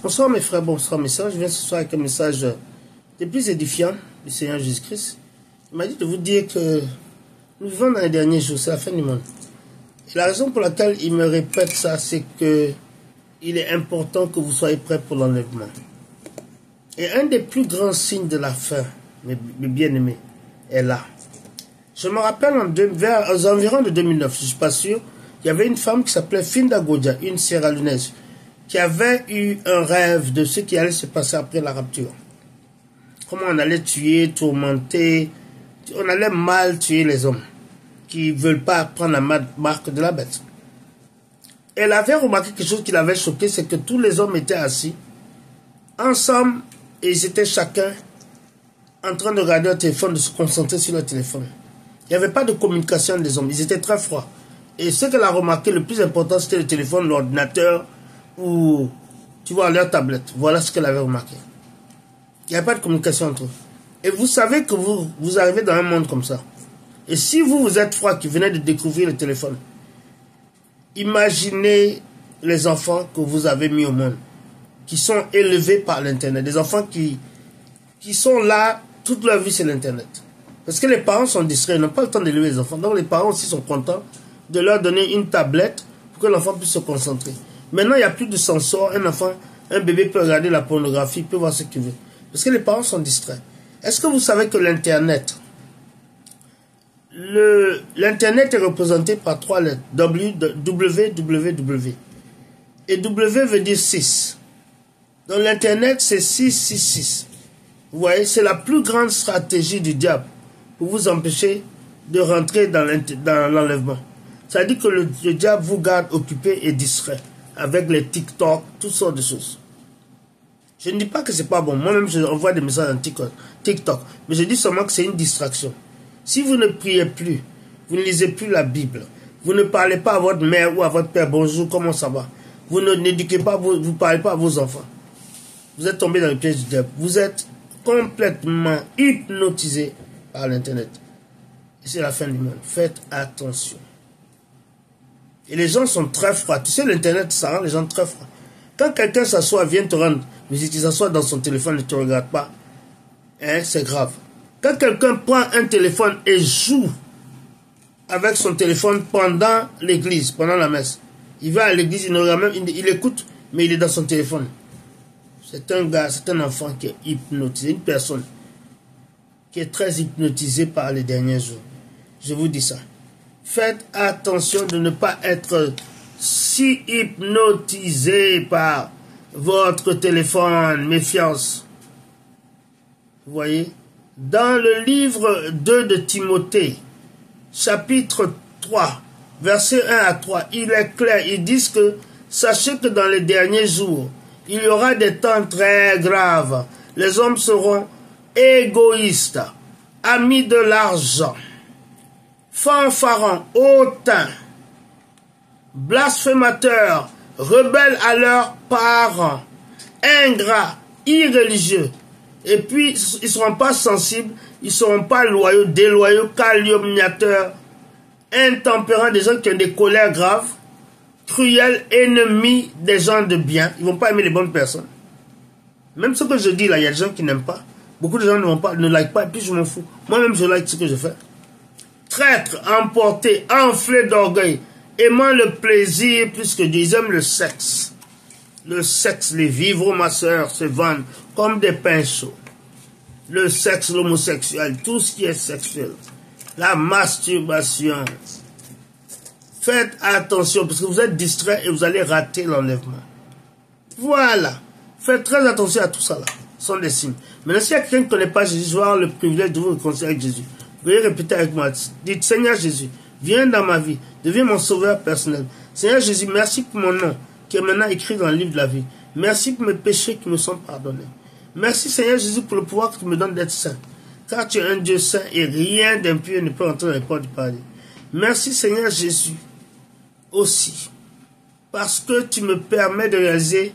Bonsoir mes frères, bonsoir mes soeurs. Je viens ce soir avec un message le plus édifiant du Seigneur Jésus-Christ. Il m'a dit de vous dire que nous vivons dans les derniers jours, c'est la fin du monde. Et la raison pour laquelle il me répète ça, c'est que il est important que vous soyez prêts pour l'enlèvement. Et un des plus grands signes de la fin, mes bien-aimés, est là. Je me rappelle vers aux environs de 2009, je ne suis pas sûr, il y avait une femme qui s'appelait Finda Godja, une Sierra-Léonaise, qui avait eu un rêve de ce qui allait se passer après la rapture. Comment on allait tuer, tourmenter, on allait mal tuer les hommes qui ne veulent pas prendre la marque de la bête. Elle avait remarqué quelque chose qui l'avait choqué, c'est que tous les hommes étaient assis ensemble et ils étaient chacun en train de regarder leur téléphone, de se concentrer sur leur téléphone. Il n'y avait pas de communication des hommes, ils étaient très froids. Et ce qu'elle a remarqué, le plus important, c'était le téléphone, l'ordinateur ou, tu vois, leur tablette. Voilà ce qu'elle avait remarqué. Il n'y avait pas de communication entre eux. Et vous savez que vous arrivez dans un monde comme ça. Et si vous êtes froid, qui venez de découvrir le téléphone, imaginez les enfants que vous avez mis au monde, qui sont élevés par l'Internet. Des enfants qui sont là, toute leur vie, c'est l'Internet. Parce que les parents sont distraits, ils n'ont pas le temps d'élever les enfants. Donc les parents aussi sont contents de leur donner une tablette pour que l'enfant puisse se concentrer. Maintenant, il n'y a plus de censure. Un bébé peut regarder la pornographie, peut voir ce qu'il veut. Parce que les parents sont distraits. Est-ce que vous savez que l'Internet, l'Internet est représenté par 3 lettres. www. Et W veut dire 6. Donc l'Internet, c'est 666. Vous voyez, c'est la plus grande stratégie du diable pour vous empêcher de rentrer dans l'enlèvement. Ça dit que le diable vous garde occupé et distrait avec les TikTok, toutes sortes de choses. Je ne dis pas que c'est pas bon. Moi-même, je envoie des messages en TikTok. Mais je dis seulement que c'est une distraction. Si vous ne priez plus, vous ne lisez plus la Bible, vous ne parlez pas à votre mère ou à votre père, bonjour, comment ça va? Vous n'éduquez pas, vous ne parlez pas à vos enfants. Vous êtes tombé dans le piège du diable. Vous êtes complètement hypnotisé par l'Internet. Et c'est la fin du monde. Faites attention. Et les gens sont très froids. Tu sais, l'Internet, ça rend les gens très froids. Quand quelqu'un s'assoit, vient te rendre visite, il s'assoit dans son téléphone et ne te regarde pas, hein, c'est grave. Quand quelqu'un prend un téléphone et joue avec son téléphone pendant l'église, pendant la messe, il va à l'église, il ne regarde même, il écoute, mais il est dans son téléphone. C'est un gars, c'est un enfant qui est hypnotisé, une personne qui est très hypnotisée par les derniers jours. Je vous dis ça. Faites attention de ne pas être si hypnotisé par votre téléphone. Méfiance. Vous voyez? Dans le livre 2 de Timothée, chapitre 3, versets 1 à 3, il est clair, ils disent que sachez que dans les derniers jours, il y aura des temps très graves. Les hommes seront égoïstes, amis de l'argent, fanfarons, hautains, blasphémateurs, rebelles à leurs parents, ingrats, irréligieux. Et puis, ils ne seront pas sensibles, ils ne seront pas loyaux, déloyaux, calomniateurs, intempérants, des gens qui ont des colères graves, cruels, ennemis des gens de bien. Ils ne vont pas aimer les bonnes personnes. Même ce que je dis là, il y a des gens qui n'aiment pas. Beaucoup de gens ne like pas, et puis je m'en fous. Moi-même, je like ce que je fais. Traîtres, emportés, enflés d'orgueil, aimant le plaisir plus que Dieu. Ils aiment le sexe. Le sexe, les vivres, ma soeur, se vendent comme des pinceaux. Le sexe, l'homosexuel, tout ce qui est sexuel. La masturbation. Faites attention parce que vous êtes distrait et vous allez rater l'enlèvement. Voilà. Faites très attention à tout ça là. Ce sont des signes. Maintenant, s'il y a quelqu'un qui ne connaît pas Jésus, je vais avoir le privilège de vous réconcilier avec Jésus. Veuillez répéter avec moi. Dites, Seigneur Jésus, viens dans ma vie. Deviens mon sauveur personnel. Seigneur Jésus, merci pour mon nom qui est maintenant écrit dans le livre de la vie. Merci pour mes péchés qui me sont pardonnés. Merci Seigneur Jésus pour le pouvoir que tu me donnes d'être saint. Car tu es un Dieu saint et rien d'impur ne peut entrer dans les portes du paradis. Merci Seigneur Jésus aussi. Parce que tu me permets de réaliser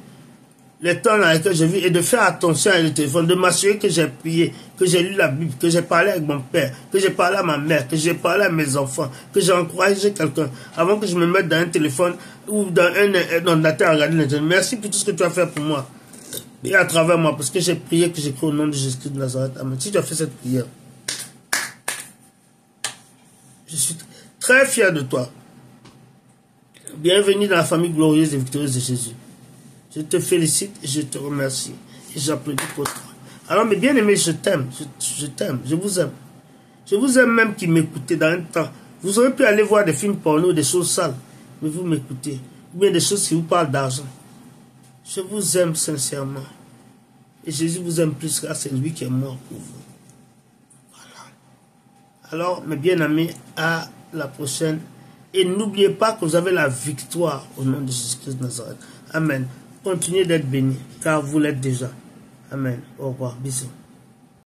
les temps dans lesquels je vis et de faire attention à le téléphone, de m'assurer que j'ai prié, que j'ai lu la Bible, que j'ai parlé avec mon père, que j'ai parlé à ma mère, que j'ai parlé à mes enfants, que j'ai encouragé quelqu'un avant que je me mette dans un téléphone ou dans un ordinateur à regarder l'Internet. Merci pour tout ce que tu as fait pour moi. Et à travers moi, parce que j'ai prié, que j'ai cru au nom de Jésus-Christ de Nazareth. Amen. Si tu as fait cette prière, je suis très fier de toi. Bienvenue dans la famille glorieuse et victorieuse de Jésus. Je te félicite et je te remercie. Et j'applaudis pour toi. Alors, mes bien-aimés, je t'aime. Je t'aime. Je vous aime. Je vous aime même qui m'écoutez dans un temps. Vous aurez pu aller voir des films porno, des choses sales. Mais vous m'écoutez. Ou bien des choses qui vous parlent d'argent. Je vous aime sincèrement. Et Jésus vous aime plus car c'est lui qui est mort pour vous. Voilà. Alors, mes bien-aimés, à la prochaine. Et n'oubliez pas que vous avez la victoire au nom de Jésus-Christ de Nazareth. Amen. Continuez d'être bénis, car vous l'êtes déjà. Amen. Au revoir. Bisous.